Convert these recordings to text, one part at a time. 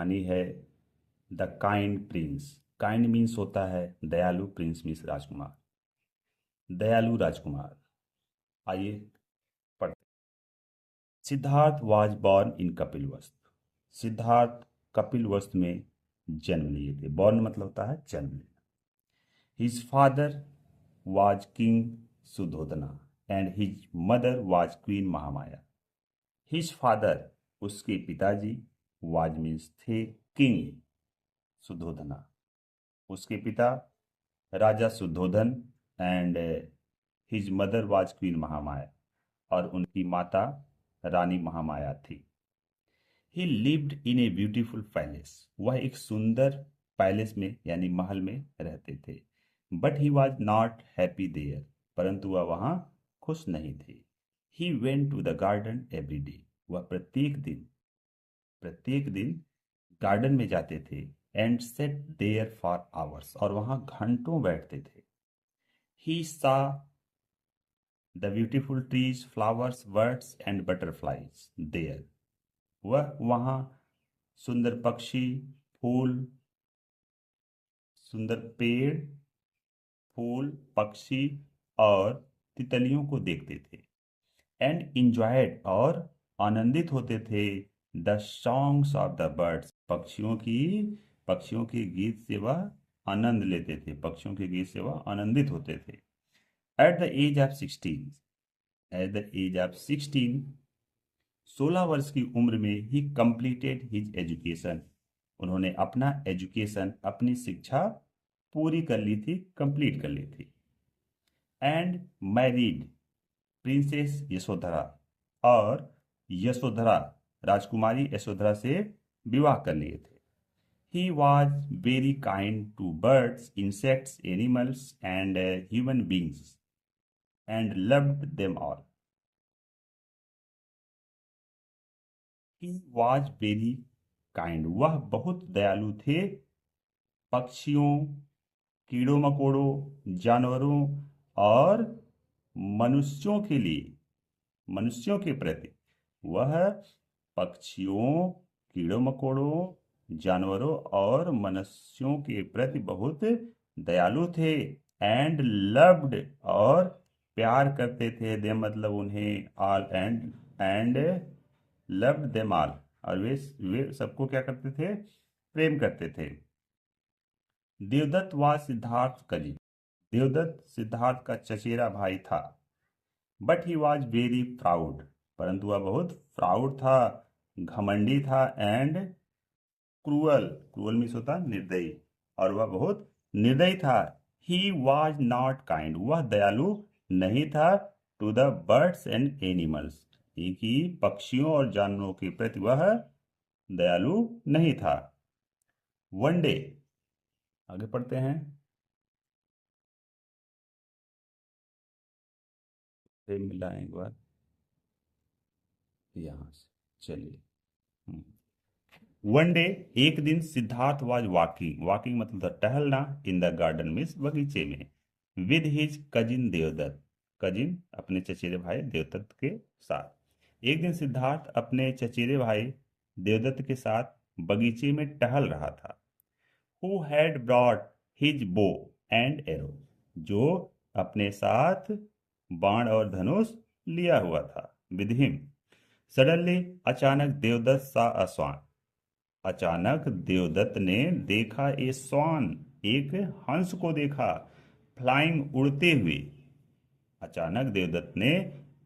कहानी है the kind Prince. Kind means होता है दयालु, प्रिंस मीन्स राजकुमार, दयालु राजकुमार। आइए पढ़ते। Siddhartha was born in Kapilavastu. Siddhartha Kapilavastu में जन्म लिए थे। बॉर्न मतलब होता है जन्म लेना। His father was king Suddhodana and his mother was queen Mahamaya. His father उसके पिताजी, वाज मीन्स थे, किंग सुधोधना उसके पिता राजा Suddhodana, and his mother was queen Mahamaya और उनकी माता रानी महामाया थी। He lived in a beautiful palace. वह एक सुंदर पैलेस में यानी महल में रहते थे। But he was not happy there. परंतु वह वहाँ खुश नहीं थे। He went to the garden every day. वह प्रत्येक दिन गार्डन में जाते थे। And sat there for hours. और वहाँ घंटों बैठते थे। He saw the beautiful trees, flowers, birds and butterflies there. वह वहाँ सुंदर पक्षी, फूल, सुंदर पेड़, फूल, पक्षी और तितलियों को देखते थे। एंड इंजॉयड और आनंदित होते थे the songs of the birds. पक्षियों के गीत से वह आनंद लेते थे। पक्षियों के गीत से वह आनंदित होते थे। एट द एज ऑफ 16 16 वर्ष की उम्र में ही कंप्लीटेड हिज एजुकेशन। उन्होंने अपना एजुकेशन, अपनी शिक्षा पूरी कर ली थी, कंप्लीट कर ली थी। And married princess Yashodhara. और यशोधरा, राजकुमारी यशोधरा से विवाह कर लिए थे। He was very kind to birds, insects, animals and human beings and loved them all. He was very kind. वह बहुत दयालु थे पक्षियों, कीड़ों मकोड़ों, जानवरों और मनुष्यों के लिए, मनुष्यों के प्रति। वह पक्षियों, कीड़ों मकोड़ों, जानवरों और मनुष्यों के प्रति बहुत दयालु थे। एंड लव्ड और प्यार करते थे। दे मतलब उन्हें, all, and loved them all. और वे सबको क्या करते थे? प्रेम करते थे। Devadatta was Siddhartha cousin. देवदत्त सिद्धार्थ का चचेरा भाई था। But he was very proud. परंतु वह बहुत प्राउड था, घमंडी था। एंड क्रूअल, क्रूअल मीन्स होता निर्दयी, और वह बहुत निर्दयी था। He was not kind. वह दयालु नहीं था to the birds and animals. कि पक्षियों और जानवरों के प्रति वह दयालु नहीं था। वन डे, आगे पढ़ते हैं। मिलाएं एक बार यहां से, चलिए। वन डे, एक दिन, सिद्धार्थ वाज वॉकिंग। वॉकिंग मतलब था टहलना, इन द गार्डन मीन्स बगीचे में, with his cousin Devadatta. Cousin अपने चचेरे भाई देवदत्त के साथ। एक दिन सिद्धार्थ अपने चचेरे भाई देवदत्त के साथ बगीचे में टहल रहा था। Who had brought his bow and arrow. जो अपने साथ बाण और धनुष लिया हुआ था, विद हिम। सडनली, अचानक, देवदत्त सा अ स्वान। अचानक देवदत्त ने देखा ए स्वान, एक हंस को देखा, फ्लाइंग, उड़ते हुए। अचानक देवदत्त ने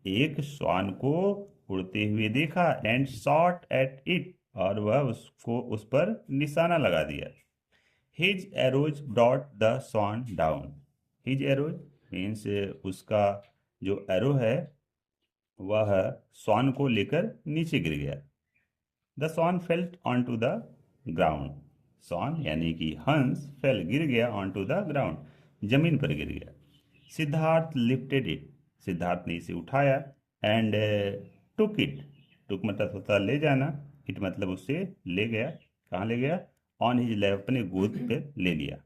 एक स्वान को उड़ते हुए देखा। एंड शॉट एट इट, और वह उसको उस पर निशाना लगा दिया। His arrows brought the swan down. His arrows means उसका जो एरो है वह स्वान को लेकर नीचे गिर गया। The swan fell on to the ground. Swan यानी कि हंस फेल, गिर गया, ऑन टू द ग्राउंड, जमीन पर गिर गया। Siddharth lifted it. सिद्धार्थ ने इसे उठाया। And took it. टुक मतलब होता ले जाना, इट मतलब उससे ले गया। कहाँ ले गया? ऑन हिज लैप, अपने गोद पे ले लिया।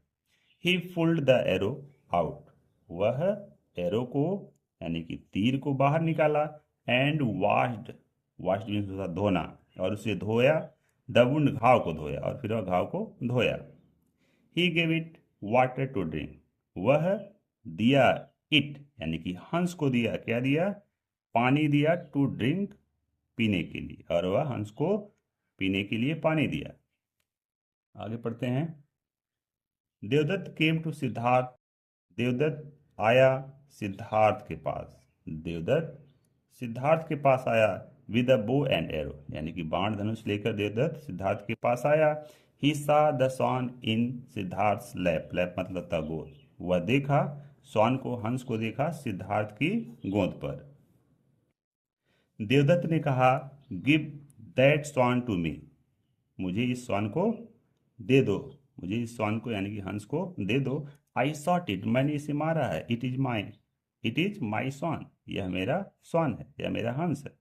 ही पुल्ड द एरो आउट। वह एरो को यानी कि तीर को बाहर निकाला। एंड वॉश्ड, वॉश्ड मीन्स होता धोना, और उसे धोया। द वुंड, घाव को धोया, और फिर वह घाव को धोया। He gave it water to drink, वह दिया इट यानी कि हंस को दिया, क्या दिया, पानी दिया, टू ड्रिंक पीने के लिए, और वह हंस को पीने के लिए पानी दिया। आगे पढ़ते हैं। देवदत्त केम टू सिद्धार्थ, देवदत्त आया सिद्धार्थ के पास, देवदत्त सिद्धार्थ के पास आया with a bow and arrow, यानी कि बाण धनुष लेकर देवदत्त सिद्धार्थ के पास आया। He saw the swan in Siddhartha lap, lap मतलब था गोद, वह देखा सॉन को, हंस को देखा सिद्धार्थ की गोद पर। देवदत्त ने कहा give that swan to me, मुझे इस सॉन को दे दो, मुझे इस सॉन को यानी कि हंस को दे दो। आई शॉट इट, मैंने इसे मारा है। It is my, it is my swan, यह मेरा सॉन है, यह मेरा हंस है।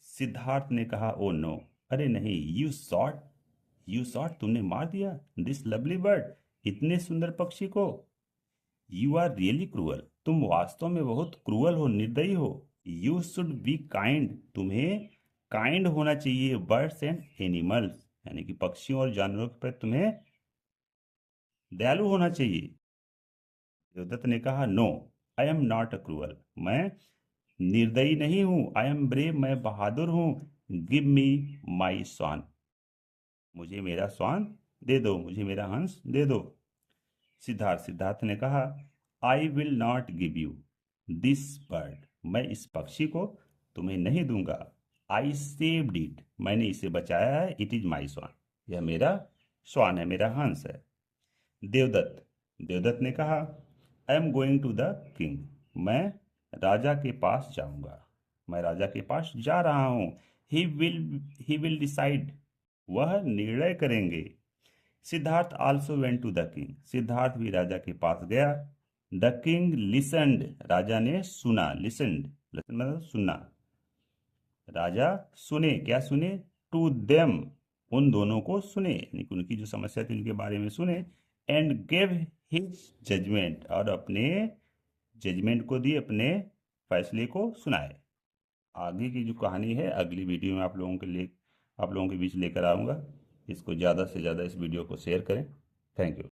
सिद्धार्थ ने कहा ओ नो, अरे नहीं, यू शॉट, तुमने मार दिया दिस लवली बर्ड, इतने सुंदर पक्षी को। यू आर रियली क्रूअल, तुम वास्तव में बहुत क्रूअल हो, निर्दयी हो। यू शुड बी काइंड, तुम्हें काइंड होना चाहिए, बर्ड्स एंड एनिमल्स यानी कि पक्षियों और जानवरों पर तुम्हें दयालु होना चाहिए। देवदत्त ने कहा no, I am not a cruel, मैं निर्दयी नहीं हूं। आई एम ब्रेव, मैं बहादुर हूं। गिव मी माई स्वान, मुझे मेरा स्वान दे दो, मुझे मेरा हंस दे दो। सिद्धार्थ ने कहा I will not give you this bird, मैं इस पक्षी को तुम्हें नहीं दूंगा। आई सेव्ड इट, मैंने इसे बचाया है। इट इज माई स्वान, यह मेरा स्वान है, मेरा हंस है। देवदत्त ने कहा I am going to the king, मैं राजा के पास जाऊंगा, मैं राजा के पास जा रहा हूं। ही विल डिसाइड, वह निर्णय करेंगे। Siddhartha also went to the king, Siddhartha भी राजा के पास गया। द किंग लिसनड, राजा ने सुना, लिसनड मतलब सुनना, राजा सुने, क्या सुने, टू देम, उन दोनों को सुने, यानी कि उनकी जो समस्या थी उनके बारे में सुने। एंड गेव हिज जजमेंट, और अपने जजमेंट को दिए, अपने फैसले को सुनाए। आगे की जो कहानी है अगली वीडियो में आप लोगों के लिए, आप लोगों के बीच लेकर आऊँगा। इसको ज़्यादा से ज़्यादा इस वीडियो को शेयर करें। Thank you.